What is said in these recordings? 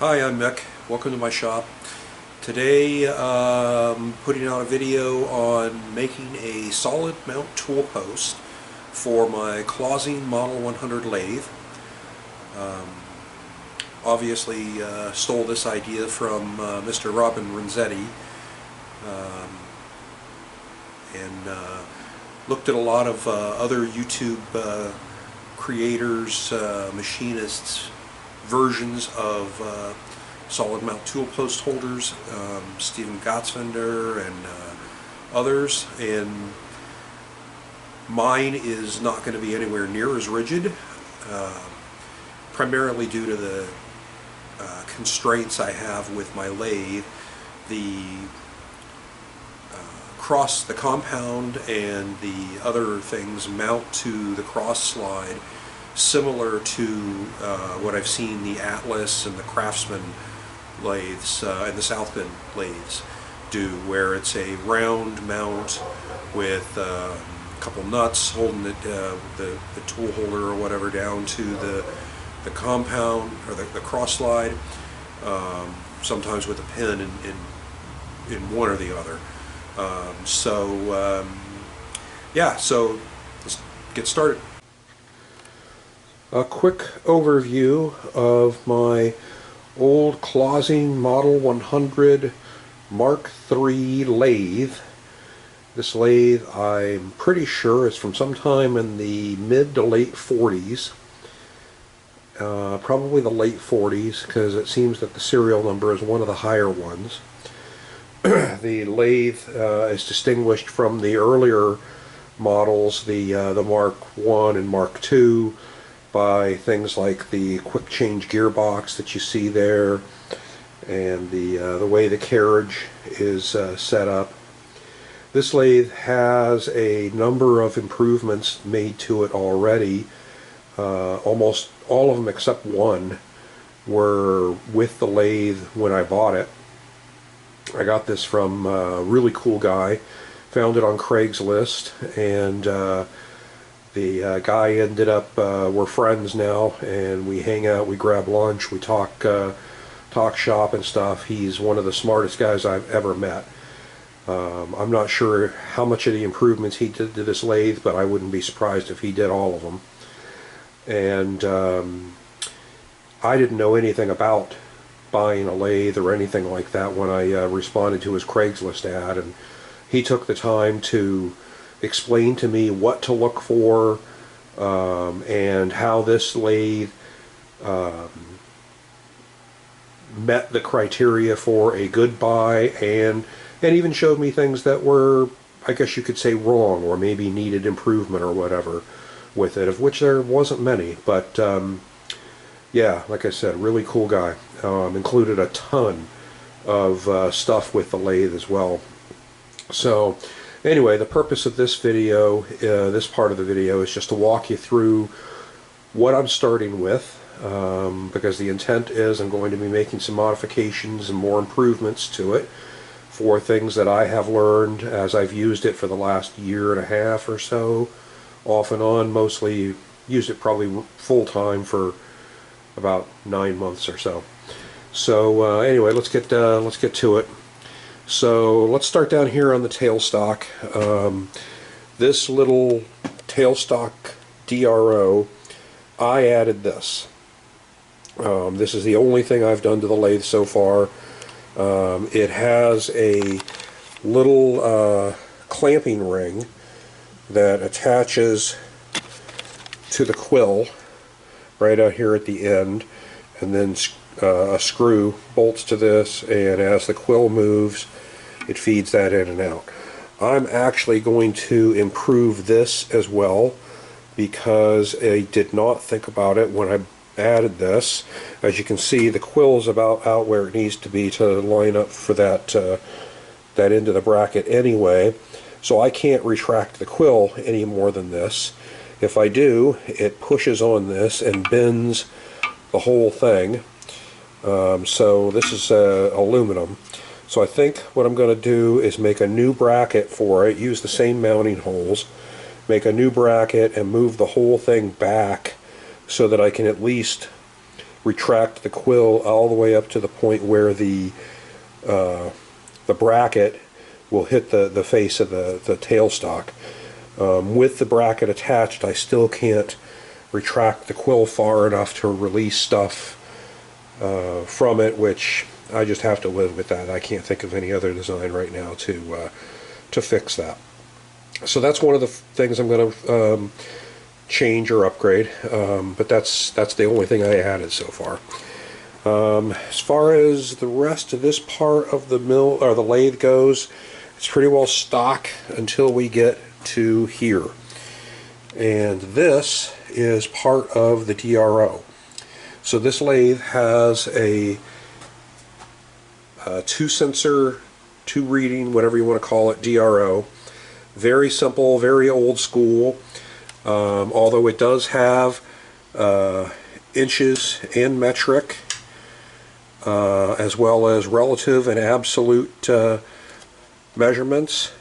Hi, I'm Mick. Welcome to my shop. Today putting out a video on making a solid mount tool post for my Clausing Model 100 lathe. Obviously stole this idea from Mr. Robin Renzetti and looked at a lot of other YouTube creators, machinists, versions of solid mount tool post holders, Stephen Gottsvender and others, and mine is not going to be anywhere near as rigid, primarily due to the constraints I have with my lathe. The compound and the other things mount to the cross slide similar to what I've seen the Atlas and the Craftsman lathes and the South Bend lathes do, where it's a round mount with a couple nuts holding it, the tool holder or whatever down to the compound or the cross slide, sometimes with a pin in one or the other. Yeah, so let's get started. A quick overview of my old Clausing Model 100 Mark III lathe. This lathe, I'm pretty sure, is from sometime in the mid to late 40s. Probably the late 40s, because it seems that the serial number is one of the higher ones. The lathe is distinguished from the earlier models, the Mark I and Mark II, by things like the quick change gearbox that you see there, and the way the carriage is set up. This lathe has a number of improvements made to it already. Almost all of them except one were with the lathe when I bought it. I got this from a really cool guy, found it on Craigslist, and the guy ended up, we're friends now, and we hang out, we grab lunch, we talk shop and stuff. He's one of the smartest guys I've ever met. I'm not sure how much of the improvements he did to this lathe, but I wouldn't be surprised if he did all of them. And I didn't know anything about buying a lathe or anything like that when I responded to his Craigslist ad, and he took the time to explain to me what to look for, and how this lathe met the criteria for a good buy, and even showed me things that were, I guess you could say, wrong, or maybe needed improvement or whatever with it, of which there wasn't many. But yeah, like I said, really cool guy. Included a ton of stuff with the lathe as well. So anyway, the purpose of this video, this part of the video, is just to walk you through what I'm starting with, because the intent is I'm going to be making some modifications and more improvements to it for things that I have learned as I've used it for the last year and a half or so, off and on. Mostly used it probably full-time for about 9 months or so. So anyway, let's get to it. So let's start down here on the tailstock. This little tailstock DRO, I added this. This is the only thing I've done to the lathe so far. It has a little clamping ring that attaches to the quill right out here at the end, and then a screw bolts to this, and as the quill moves, it feeds that in and out. I'm actually going to improve this as well, because I did not think about it when I added this. As you can see, the quill is about out where it needs to be to line up for that end of the bracket anyway, so I can't retract the quill any more than this. If I do, it pushes on this and bends the whole thing. So this is aluminum. So I think what I'm going to do is make a new bracket for it, use the same mounting holes, make a new bracket, and move the whole thing back so that I can at least retract the quill all the way up to the point where the bracket will hit the face of the tailstock. With the bracket attached, I still can't retract the quill far enough to release stuff from it, which I just have to live with that. I can't think of any other design right now to fix that. So that's one of the things I'm going to change or upgrade, but that's the only thing I added so far. As far as the rest of this part of the mill or the lathe goes, it's pretty well stock until we get to here. And this is part of the DRO. So this lathe has a 2-sensor, 2-reading, whatever you want to call it, DRO. Very simple, very old school, although it does have inches and metric, as well as relative and absolute measurements,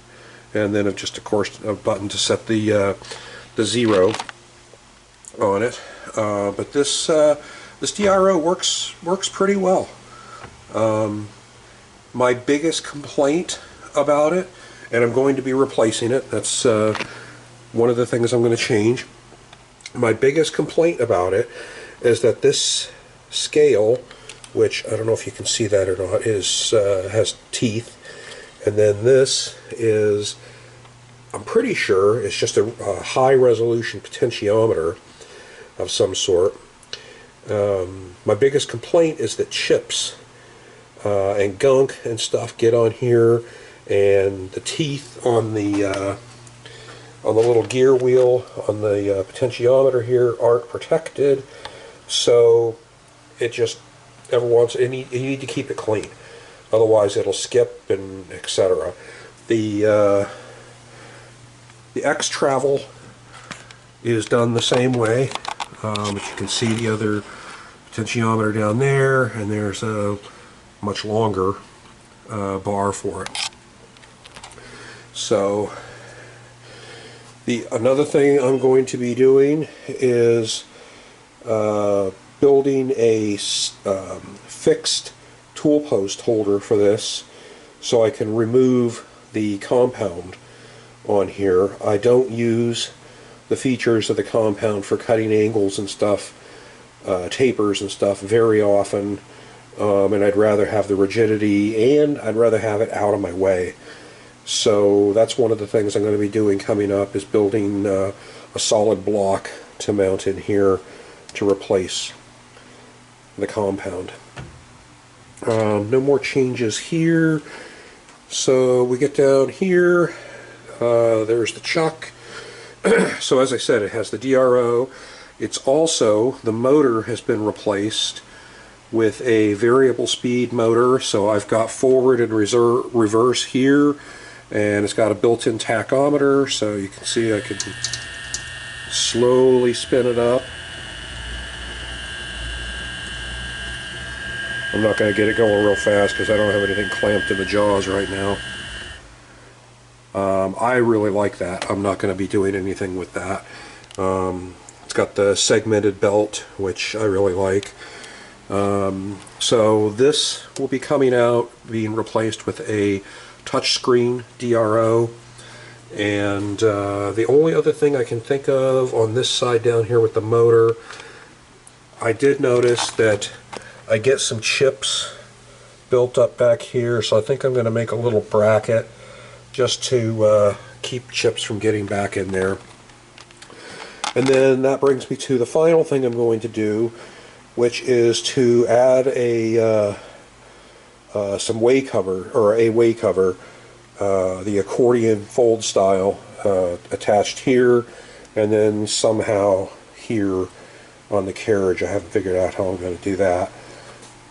and then just of course a button to set the zero on it. But this DRO works pretty well. My biggest complaint about it, and I'm going to be replacing it, that's one of the things I'm going to change. My biggest complaint about it is that this scale, which I don't know if you can see that or not, has teeth, and then this is, I'm pretty sure it's just a high resolution potentiometer of some sort. My biggest complaint is that chips and gunk and stuff get on here, and the teeth on the little gear wheel on the potentiometer here aren't protected, so it just you need to keep it clean, otherwise it'll skip and etc. The X travel is done the same way, but you can see the other potentiometer down there, and there's a much longer bar for it. So another thing I'm going to be doing is building a fixed tool post holder for this, so I can remove the compound on here. I don't use the features of the compound for cutting angles and stuff, tapers and stuff very often, and I'd rather have the rigidity, and I'd rather have it out of my way. So that's one of the things I'm going to be doing coming up, is building a solid block to mount in here to replace the compound. No more changes here. So we get down here, there's the chuck. So as I said, it has the DRO. It's also, the motor has been replaced with a variable speed motor, so I've got forward and reverse here, and it's got a built-in tachometer, so you can see I can slowly spin it up. I'm not going to get it going real fast because I don't have anything clamped in the jaws right now. I really like that. I'm not going to be doing anything with that. It's got the segmented belt, which I really like. So this will be coming out, being replaced with a touchscreen DRO. And the only other thing I can think of on this side down here with the motor, I did notice that I get some chips built up back here, so I think I'm going to make a little bracket just to keep chips from getting back in there. And then that brings me to the final thing I'm going to do, which is to add a some way cover, or a way cover, the accordion fold style, attached here, and then somehow here on the carriage. I haven't figured out how I'm going to do that.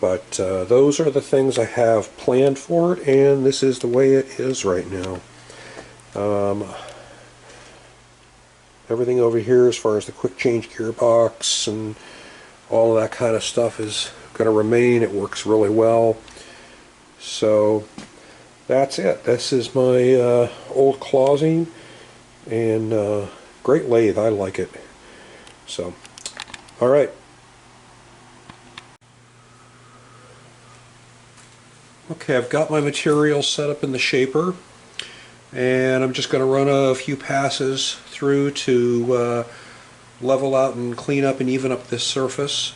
But those are the things I have planned for it, and this is the way it is right now. Everything over here as far as the quick change gearbox and all of that kind of stuff is going to remain. It works really well. So that's it. This is my old Clausing, and great lathe. I like it. So, alright. Okay, I've got my material set up in the shaper, and I'm just going to run a few passes through to level out and clean up and even up this surface.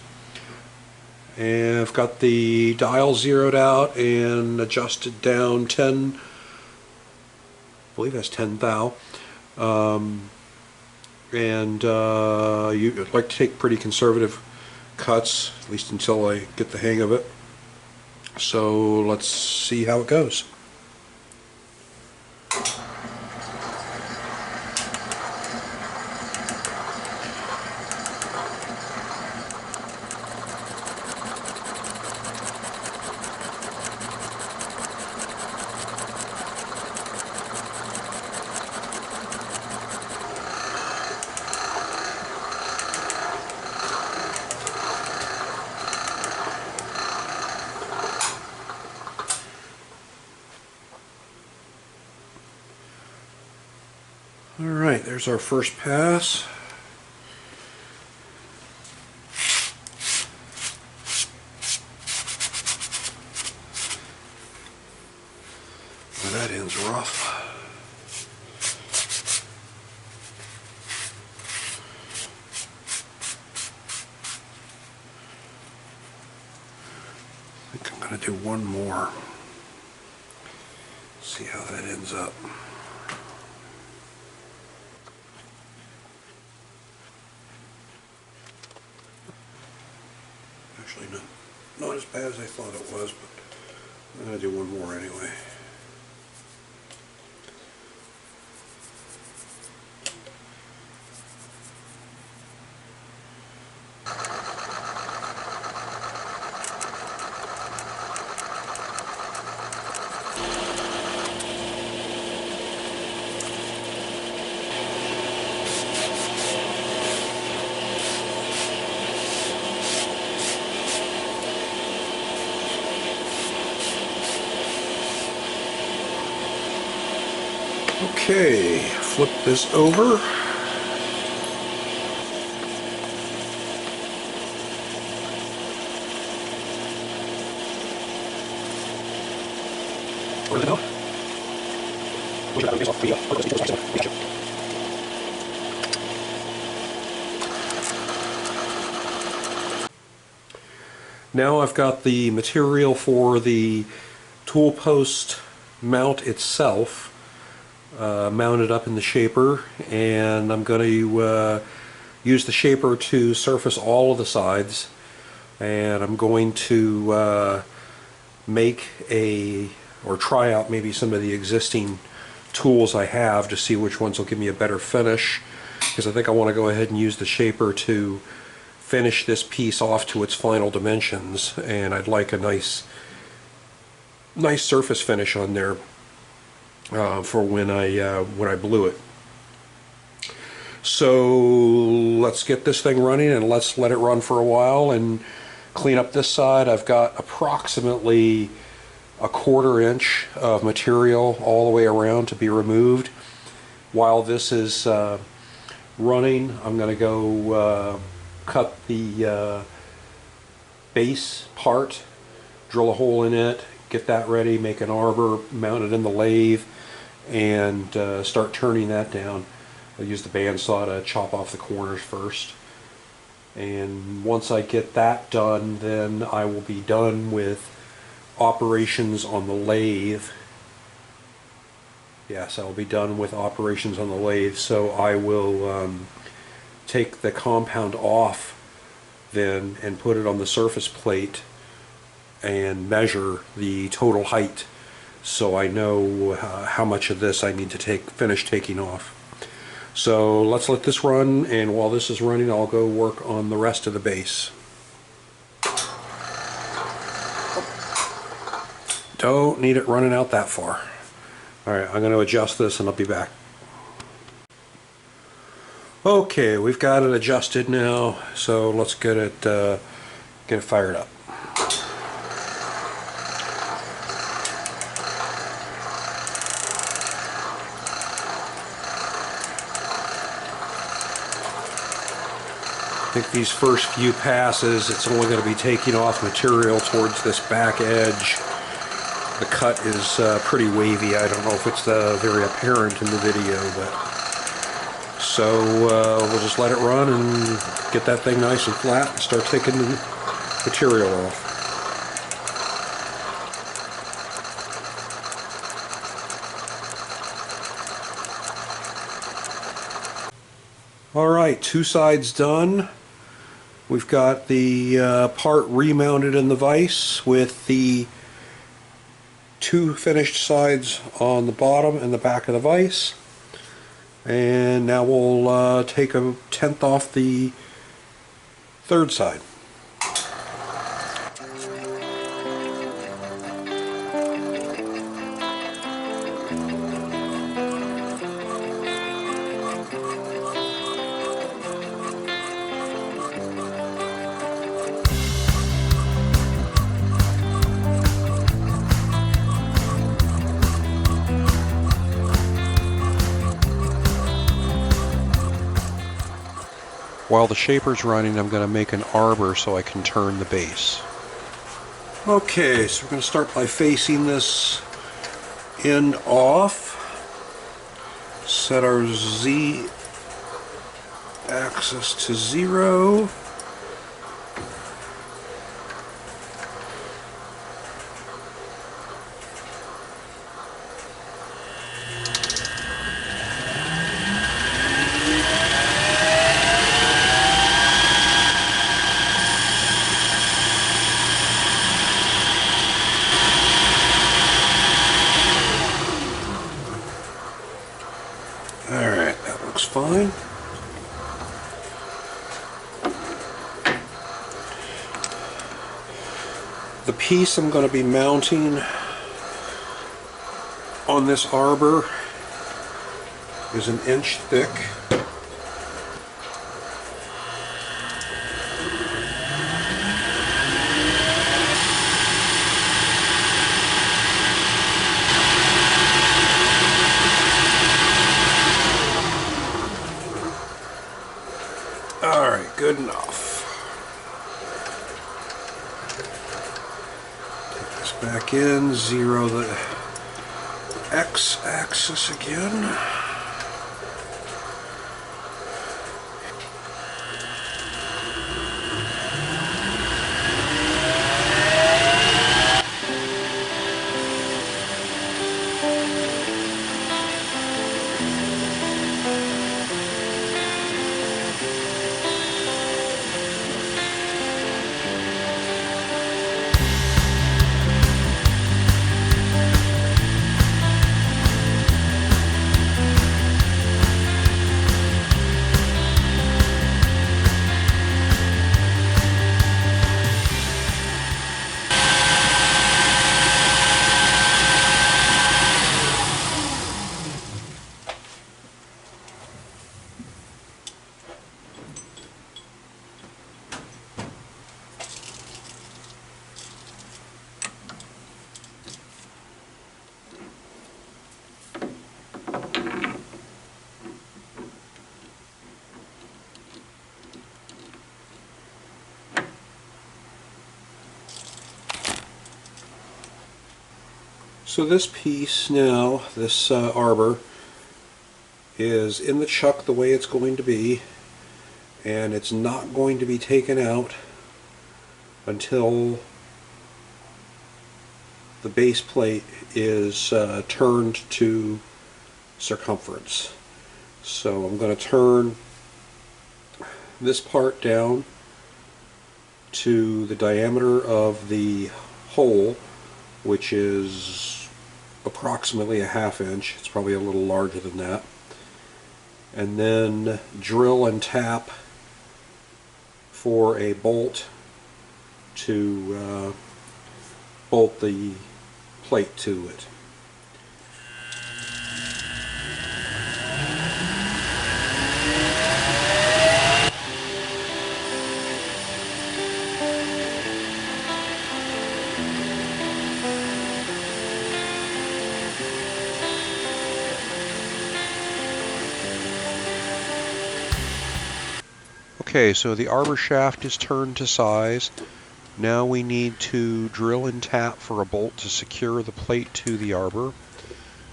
And I've got the dial zeroed out and adjusted down 10, I believe that's 10 thou. You'd like to take pretty conservative cuts, at least until I get the hang of it. So let's see how it goes. Alright, there's our first pass. Well, that end's rough. I think I'm going to do one more. See how that ends up. Actually, not as bad as I thought it was, but I'm going to do one more anyway. Okay, flip this over. Now I've got the material for the tool post mount itself mounted up in the shaper, and I'm going to use the shaper to surface all of the sides, and I'm going to make or try out maybe some of the existing tools I have to see which ones will give me a better finish, because I think I want to go ahead and use the shaper to finish this piece off to its final dimensions, and I'd like a nice surface finish on there for when I blue it. So let's get this thing running and let's let it run for a while and clean up this side. I've got approximately a 1/4 inch of material all the way around to be removed. While this is running, I'm going to go cut the base part, drill a hole in it, get that ready, make an arbor, mount it in the lathe, and start turning that down. I'll use the bandsaw to chop off the corners first. And once I get that done, then I will be done with operations on the lathe. Yes, I will be done with operations on the lathe, so I will take the compound off then and put it on the surface plate and measure the total height, so I know how much of this I need to finish taking off. So let's let this run, and while this is running I'll go work on the rest of the base. Don't need it running out that far. Alright, I'm going to adjust this and I'll be back. Okay, we've got it adjusted now, so let's get it fired up. I think these first few passes, it's only going to be taking off material towards this back edge, The cut is pretty wavy. I don't know if it's very apparent in the video, but so we'll just let it run and get that thing nice and flat and start taking the material off. Alright, two sides done. We've got the part remounted in the vise with the two finished sides on the bottom and the back of the vise. And now we'll take a tenth off the third side. While the shaper's running, I'm going to make an arbor so I can turn the base. Okay, so we're going to start by facing this end off. Set our Z axis to 0. Alright, that looks fine. The piece I'm going to be mounting on this arbor is an inch thick. Alright, good enough. Take this back in, 0 the x-axis again. So this piece now, this arbor, is in the chuck the way it's going to be, and it's not going to be taken out until the base plate is turned to circumference. So I'm going to turn this part down to the diameter of the hole, which is approximately a ½ inch. It's probably a little larger than that. And then drill and tap for a bolt to bolt the plate to it. Okay, so the arbor shaft is turned to size. Now we need to drill and tap for a bolt to secure the plate to the arbor.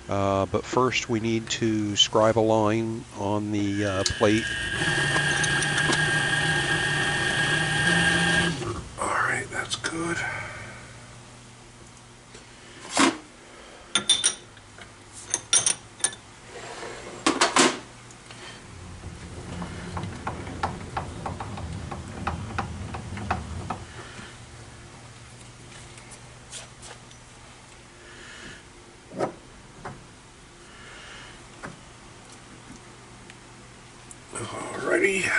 But first we need to scribe a line on the plate. Alright, that's good. Alrighty.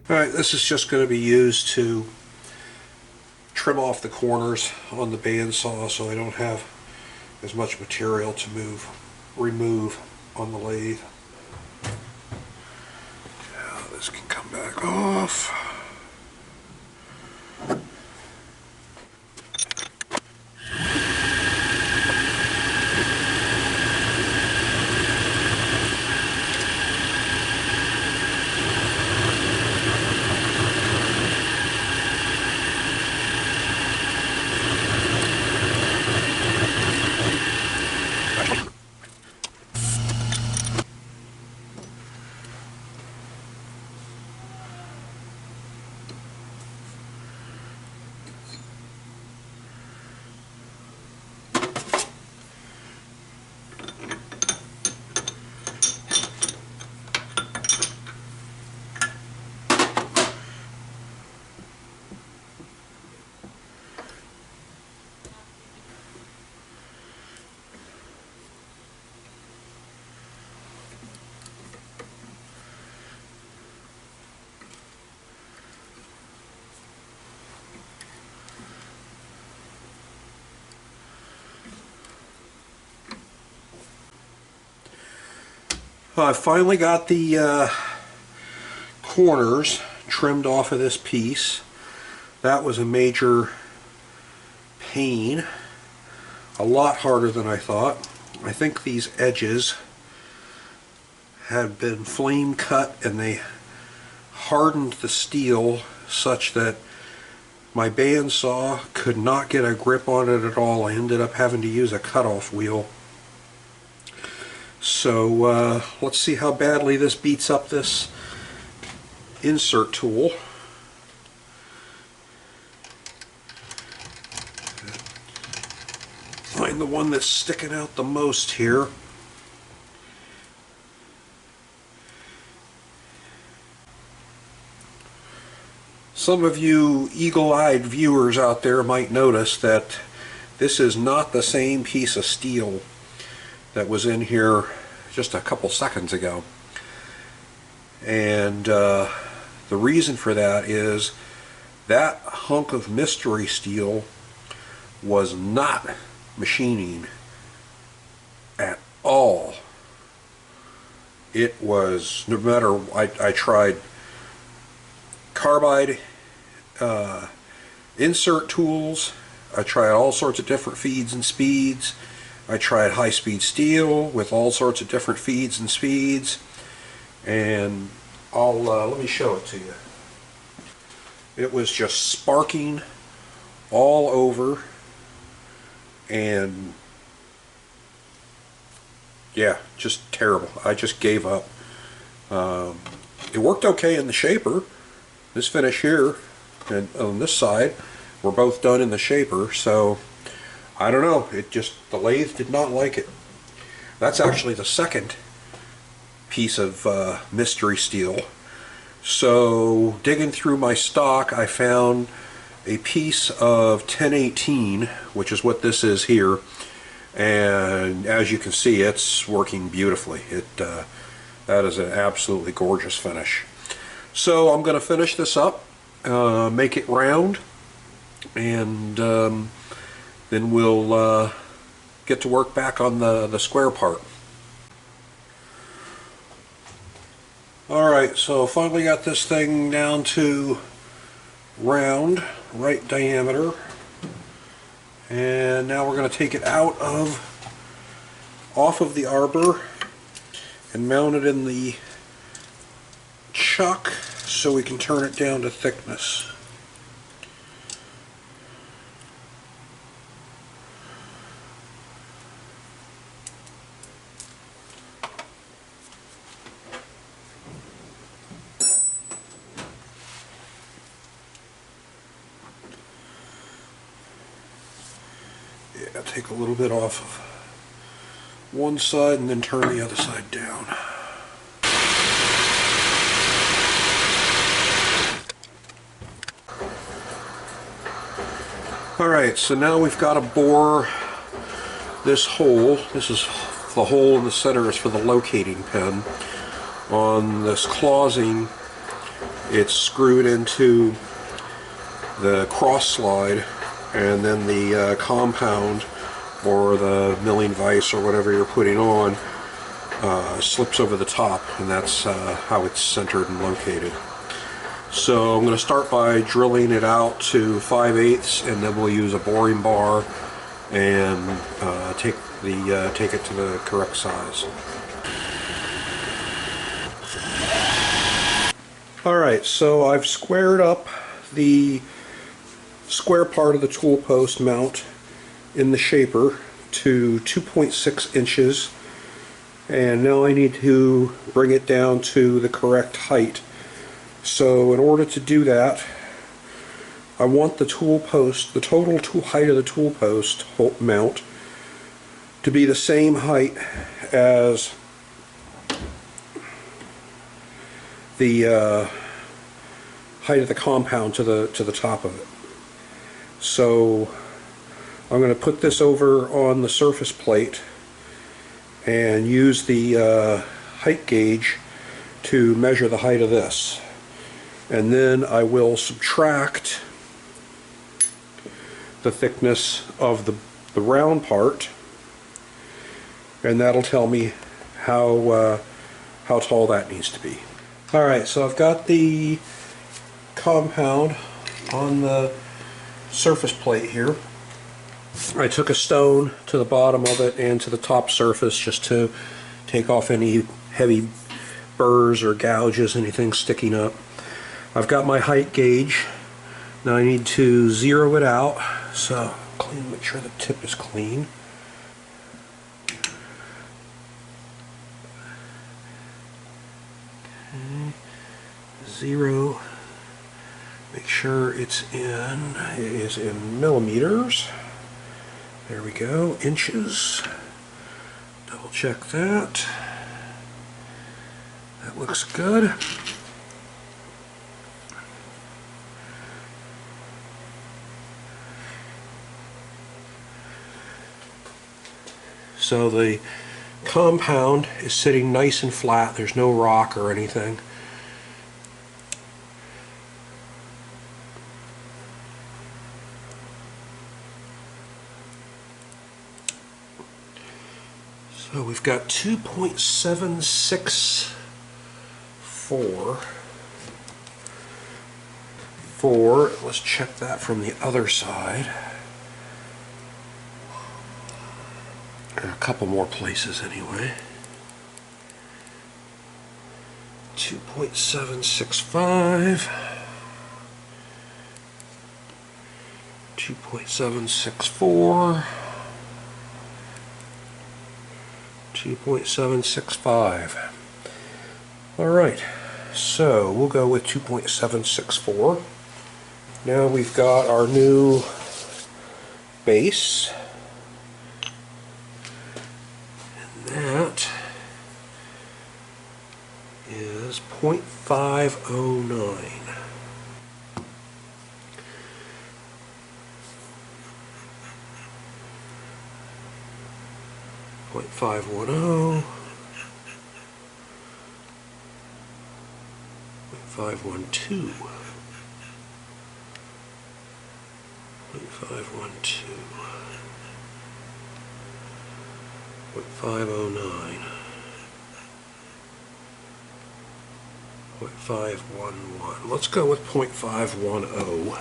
Alright, this is just going to be used to trim off the corners on the bandsaw so I don't have as much material to remove on the lathe. Now this can come back off. I finally got the corners trimmed off of this piece. That was a major pain, a lot harder than I thought. I think these edges had been flame cut and they hardened the steel such that my bandsaw could not get a grip on it at all. I ended up having to use a cutoff wheel. So let's see how badly this beats up this insert tool. Find the one that's sticking out the most here. Some of you eagle-eyed viewers out there might notice that this is not the same piece of steel that was in here just a couple seconds ago. And the reason for that is that hunk of mystery steel was not machining at all. It was, no matter, I tried carbide insert tools, I tried all sorts of different feeds and speeds, I tried high-speed steel with all sorts of different feeds and speeds, and let me show it to you. It was just sparking all over, and yeah, just terrible. I just gave up. It worked okay in the shaper. This finish here and on this side were both done in the shaper, so I don't know, the lathe did not like it. That's actually the second piece of mystery steel. So digging through my stock, I found a piece of 1018, which is what this is here, and as you can see, it's working beautifully. That is an absolutely gorgeous finish. So I'm going to finish this up, make it round, and then we'll get to work back on the square part. Alright, so finally got this thing down to round, right diameter, and now we're going to take it off of the arbor and mount it in the chuck so we can turn it down to thickness. Yeah, take a little bit off of one side and then turn the other side down. Alright, so now we've got to bore this hole. This is the hole in the center is for the locating pin. On this closing, it's screwed into the cross slide, and then the compound or the milling vise or whatever you're putting on slips over the top, and that's how it's centered and located. So I'm going to start by drilling it out to 5/8, and then we'll use a boring bar and take it to the correct size. Alright, so I've squared up the square part of the tool post mount in the shaper to 2.6 inches, and now I need to bring it down to the correct height. So in order to do that, I want the tool post, the total height of the tool post mount, to be the same height as the height of the compound to the top of it. So I'm going to put this over on the surface plate and use the height gauge to measure the height of this. And then I will subtract the thickness of the round part, and that'll tell me how tall that needs to be. Alright, so I've got the compound on the surface plate here. I took a stone to the bottom of it and to the top surface just to take off any heavy burrs or gouges, anything sticking up. I've got my height gauge. Now I need to zero it out, so make sure the tip is clean. Okay. Zero. Make sure it is in millimeters. There we go, inches. Double check that. That looks good. So the compound is sitting nice and flat. There's no rock or anything. So we've got 2.764. Let's check that from the other side. A couple more places anyway. 2.765, 2.764, 2.765. Alright, so we'll go with 2.764. Now we've got our new base. And that .509. .510, 0.512, 0.512, 0.509, 0.511. Let's go with 0.510.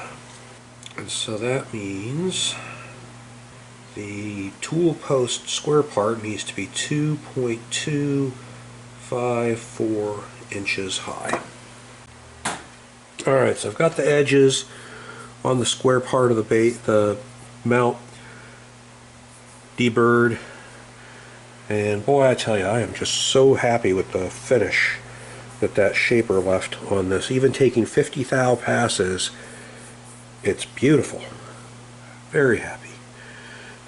And so that means the tool post square part needs to be 2.254 inches high. Alright, so I've got the edges on the square part of the mount deburred, and boy, I tell you, I am just so happy with the finish that shaper left on this. Even taking 50 thou passes, it's beautiful. Very happy.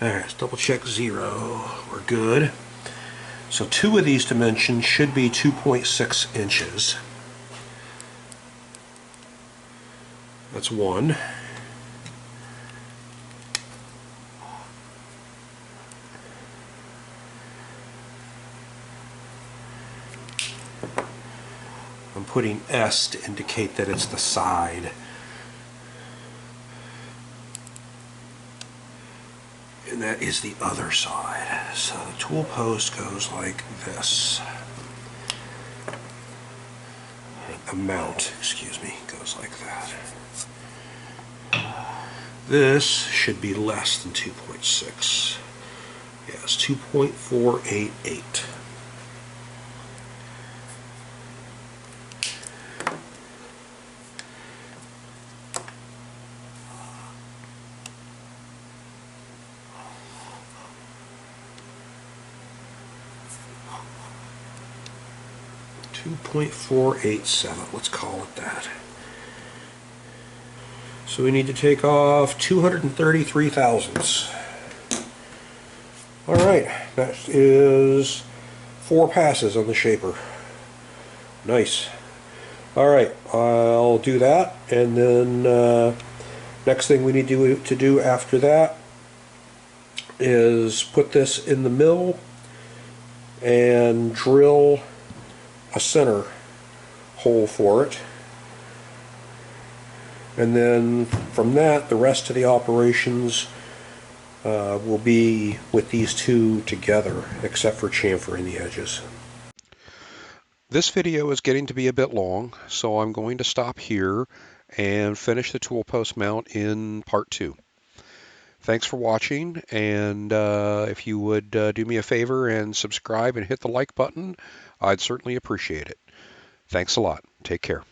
Alright, let's double check 0. We're good. So 2 of these dimensions should be 2.6 inches. That's 1. I'm putting S to indicate that it's the side. And that is the other side. So the tool post goes like this. The mount, excuse me, goes like that. This should be less than 2.6. Yes, 2.488. .487, let's call it that. So we need to take off 233 thousandths. Alright, that is 4 passes on the shaper. Nice. Alright, I'll do that, and then next thing we need to do after that is put this in the mill and drill a center hole for it, and then from that the rest of the operations will be with these two together, except for chamfering the edges. This video is getting to be a bit long, so I'm going to stop here and finish the tool post mount in part 2. Thanks for watching, and if you would do me a favor and subscribe and hit the like button, I'd certainly appreciate it. Thanks a lot. Take care.